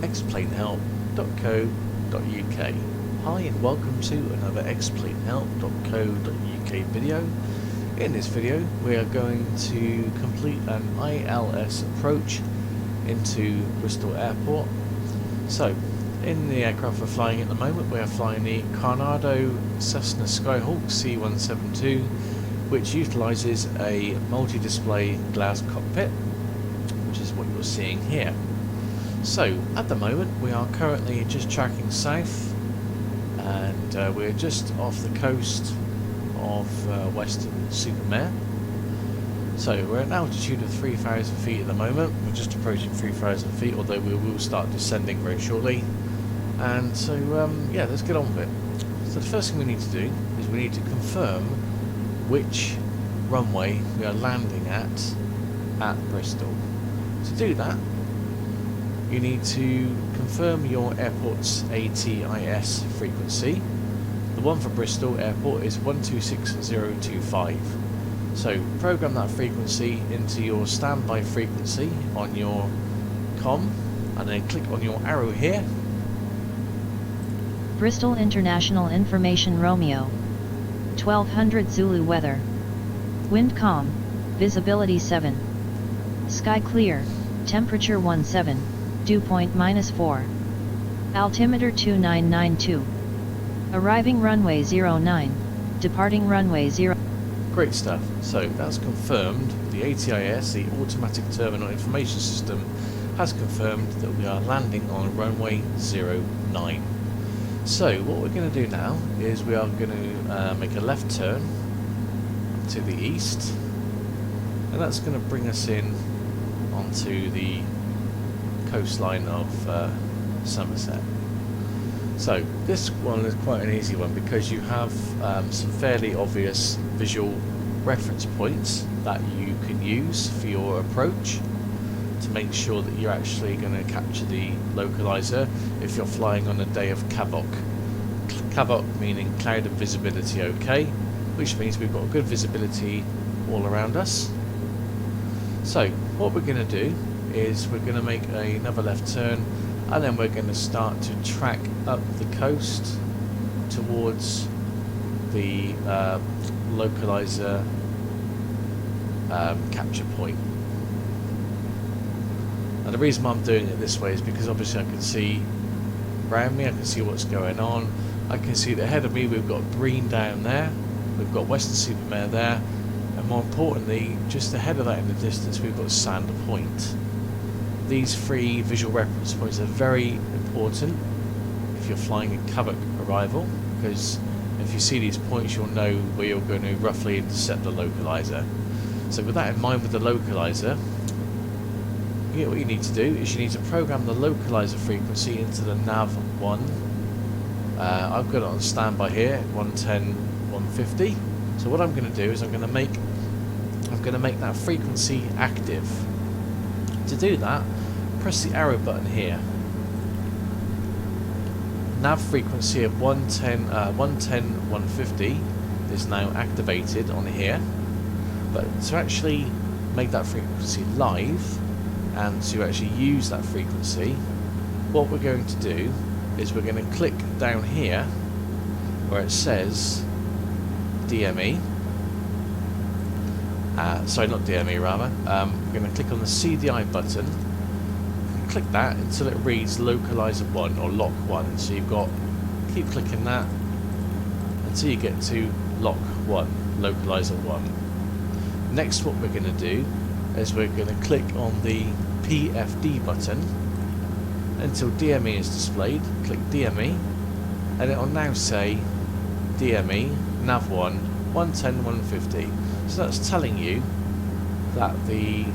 xplanehelp.co.uk. Hi and welcome to another xplanehelp.co.uk video. In this video we are going to complete an ILS approach into Bristol Airport. So in the aircraft we're flying at the moment, we are flying the Carenado Cessna Skyhawk C172, which utilises a multi-display glass cockpit, which is what you're seeing here. So at the moment we are currently just tracking south, and we're just off the coast of Western-super-Mare. So we're at an altitude of 3,000 feet at the moment. We're just approaching 3,000 feet, although we will start descending very shortly. And so yeah, let's get on with it. So the first thing we need to do is we need to confirm which runway we are landing at Bristol. To do that, you need to confirm your airport's ATIS frequency. The one for Bristol Airport is 126025. So program that frequency into your standby frequency on your comm, and then click on your arrow here. Bristol International Information Romeo 1200 Zulu weather. Wind calm, visibility 7. Sky clear, temperature 17, dew point -4. Altimeter 2992. Arriving runway 09, departing runway 0. Great stuff. So that's confirmed. The ATIS, the Automatic Terminal Information System, has confirmed that we are landing on runway 09. So what we're going to do now is we are going to make a left turn to the east, and that's going to bring us in onto the coastline of Somerset. So this one is quite an easy one because you have some fairly obvious visual reference points that you can use for your approach to make sure that you're actually going to capture the localizer if you're flying on a day of CAVOC. CAVOC meaning cloud and visibility okay, which means we've got good visibility all around us. So what we're going to do is we're going to make another left turn, and then we're going to start to track up the coast towards the localizer capture point. And the reason why I'm doing it this way is because obviously I can see around me, I can see what's going on. I can see that ahead of me we've got Breen down there, we've got Western-super-Mare there, and more importantly, just ahead of that in the distance we've got Sander Point. These three visual reference points are very important if you're flying a CAVOC arrival, because if you see these points you'll know where you're going to roughly intercept the localizer. So with that in mind, with the localizer, what you need to do is you need to program the localizer frequency into the nav1. I've got it on standby here at 110.150. So what I'm going to do is I'm going to make that frequency active. To do that, press the arrow button here. Nav frequency of 110.150 is now activated on here. But to actually make that frequency live and to actually use that frequency, what we're going to do is we're going to click down here where it says DME. Sorry, not DME rather. We're going to click on the CDI button. Click that until it reads localizer 1 or lock 1. So you've got, keep clicking that until you get to lock 1, localizer 1. Next, what we're going to do is we're going to click on the PFD button until DME is displayed. Click DME, and it will now say DME nav1 110.150. So that's telling you that the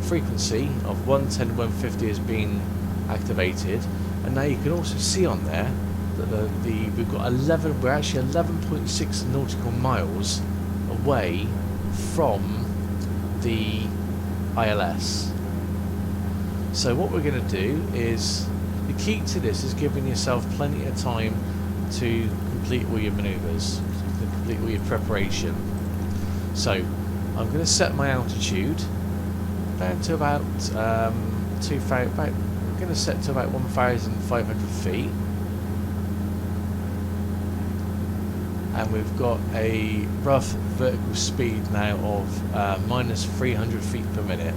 frequency of 110.150 has been activated, and now you can also see on there that we've got 11. We're actually 11.6 nautical miles away from the ILS. So what we're going to do is, the key to this is giving yourself plenty of time to complete all your manoeuvres, to complete all your preparation. So I'm going to set my altitude down to about going to set to about 1,500 feet. And we've got a rough vertical speed now of minus 300 feet per minute.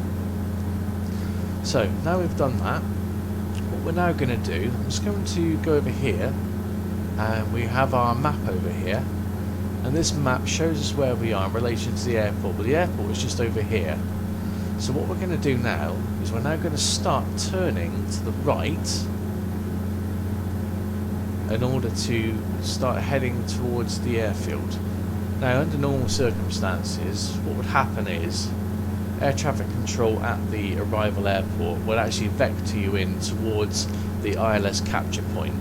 So now we've done that, what we're now going to do, I'm just going to go over here, and we have our map over here, and this map shows us where we are in relation to the airport, but the airport is just over here. So what we're going to do now is we're now going to start turning to the right in order to start heading towards the airfield. Now, under normal circumstances, what would happen is air traffic control at the arrival airport will actually vector you in towards the ILS capture point.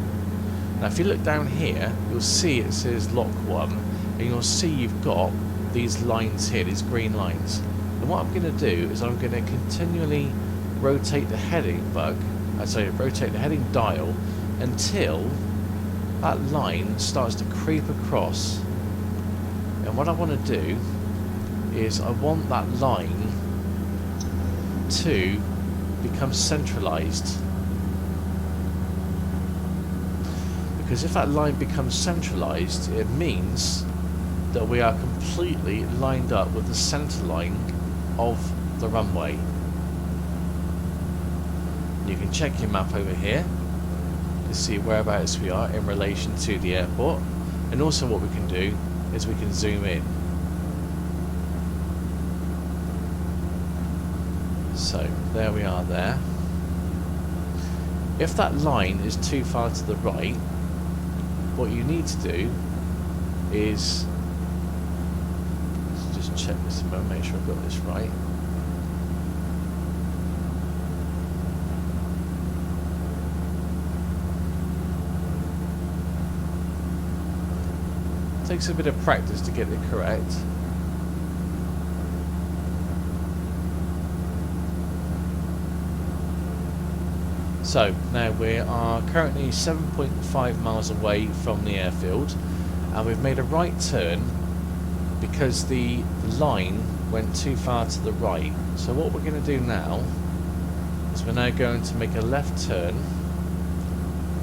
Now, if you look down here, you'll see it says Lock 1, and you'll see you've got these lines here, these green lines. And what I'm going to do is I'm going to continually rotate the heading rotate the heading dial until that line starts to creep across. And what I want to do is I want that line to become centralized, because if that line becomes centralized, it means that we are completely lined up with the center line of the runway. You can check your map over here to see whereabouts we are in relation to the airport, and also what we can do is we can zoom in. So there we are there. If that line is too far to the right, what you need to do is, let's just check this a moment, make sure I've got this right. Takes a bit of practice to get it correct. So now we are currently 7.5 miles away from the airfield, and we've made a right turn because the line went too far to the right. So what we're going to do now is we're now going to make a left turn.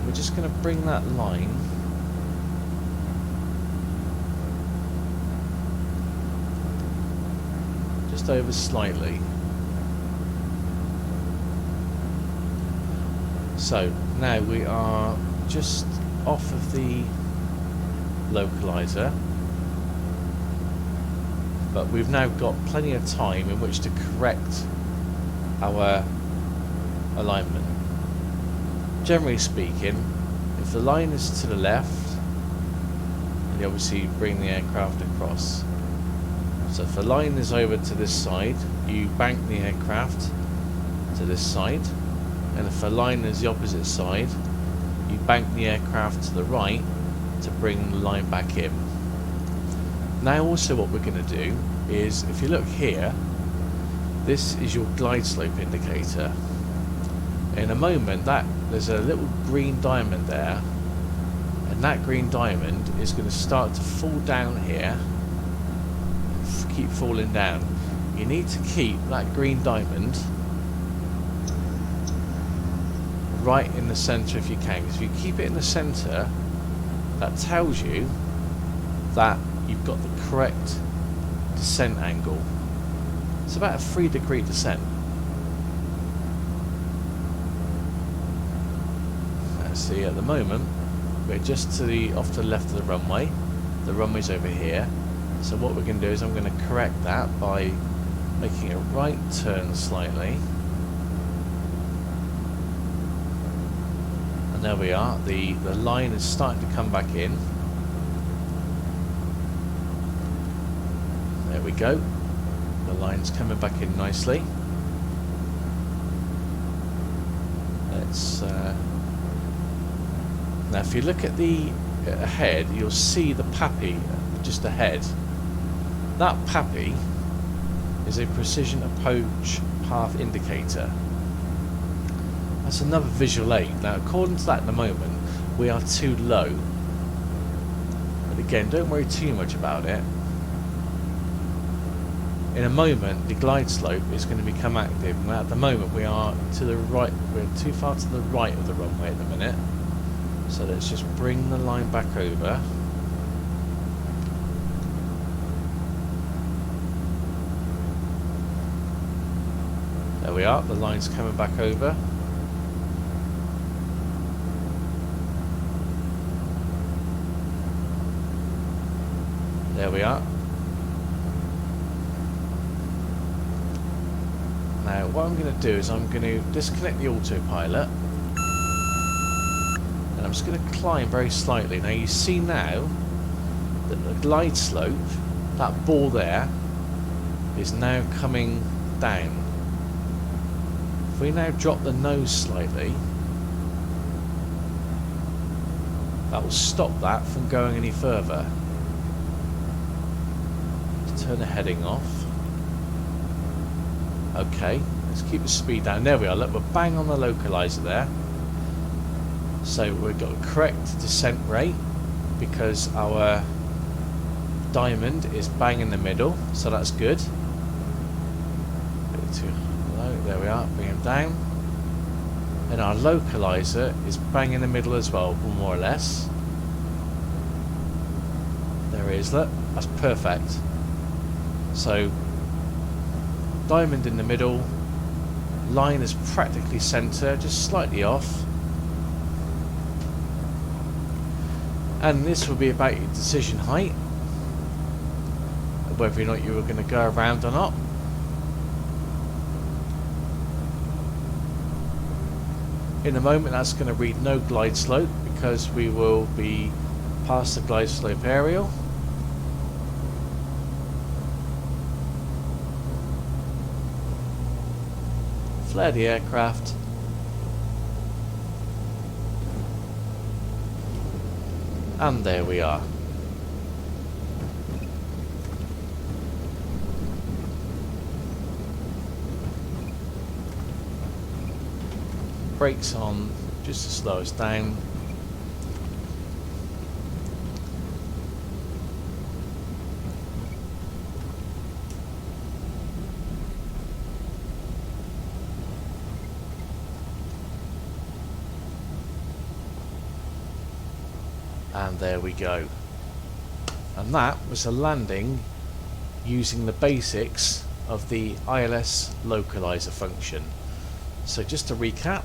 We're just going to bring that line just over slightly. So now we are just off of the localizer, but we've now got plenty of time in which to correct our alignment. Generally speaking, if the line is to the left, you obviously bring the aircraft across. So if the line is over to this side, you bank the aircraft to this side. And if the line is the opposite side, you bank the aircraft to the right to bring the line back in. Now also what we're going to do is, if you look here, this is your glide slope indicator. In a moment, there's a little green diamond there, and that green diamond is going to start to fall down here, keep falling down. You need to keep that green diamond right in the center if you can, because if you keep it in the center, that tells you that you've got the correct descent angle. It's about a 3-degree descent. See, at the moment we're just off to the left of the runway. The runway's over here, so what we're going to do is I'm going to correct that by making a right turn slightly. And there we are, the line is starting to come back in. There we go, the line's coming back in nicely. Let's now if you look at the ahead, you'll see the PAPI just ahead. That PAPI is a precision approach path indicator. That's another visual aid. Now according to that at the moment, we are too low. But again, don't worry too much about it. in a moment the glide slope is going to become active. And at the moment we are to the right, we're too far to the right of the runway at the minute. So let's just bring the line back over. There we are, the line's coming back over. There we are. Now what I'm going to do is I'm going to disconnect the autopilot and I'm just going to climb very slightly. Now you see now that the glide slope, that ball there, is now coming down. If we now drop the nose slightly, that will stop that from going any further. Let's turn the heading off. Okay, let's keep the speed down. There we are, look, we're bang on the localizer there. So we've got a correct descent rate because our diamond is bang in the middle, so that's good. Too low, there we are, bring him down. And our localizer is bang in the middle as well, more or less. There he is, look, that's perfect. So diamond in the middle, line is practically centre, just slightly off. And this will be about your decision height, whether or not you were going to go around or not. In a moment that's going to read no glide slope because we will be past the glide slope aerial. Flare the aircraft. And there we are. Brakes on just to slow us down. And there we go. And that was a landing using the basics of the ILS localizer function. So just to recap,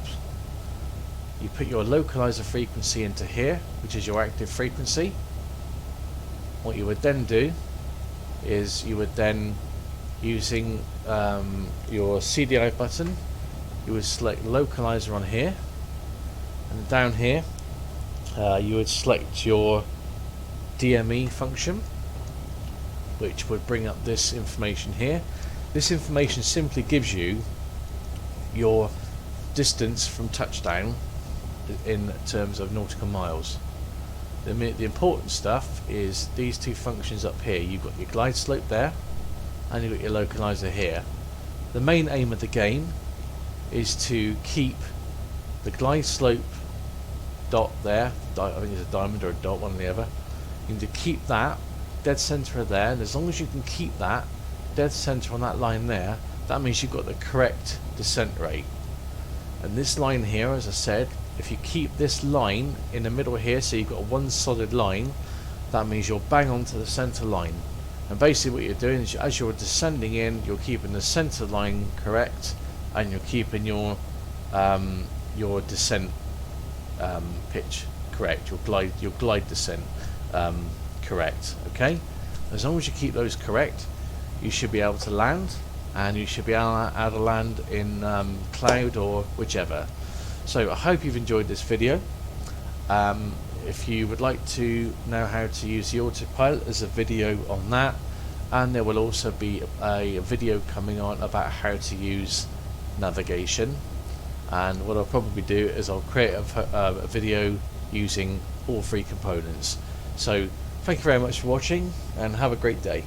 you put your localizer frequency into here, which is your active frequency. What you would then do is you would then, using your CDI button, you would select localizer on here, and down here you would select your DME function, which would bring up this information here. This information simply gives you your distance from touchdown in terms of nautical miles. The important stuff is these two functions up here. You've got your glide slope there and you've got your localizer here. The main aim of the game is to keep the glide slope dot there, I think it's a diamond or a dot, one or the other. You need to keep that dead center of there, and as long as you can keep that dead center on that line there, that means you've got the correct descent rate. And this line here, as I said, if you keep this line in the middle here, so you've got one solid line, that means you're bang on to the center line. And basically what you're doing is, as you're descending in, you're keeping the center line correct, and you're keeping your descent pitch correct, your glide descent correct. Okay, as long as you keep those correct, you should be able to land, and you should be able to land in cloud or whichever. So I hope you've enjoyed this video. If you would like to know how to use the autopilot, there's a video on that, and there will also be a video coming on about how to use navigation. And what I'll probably do is I'll create a video using all three components. So thank you very much for watching, and have a great day.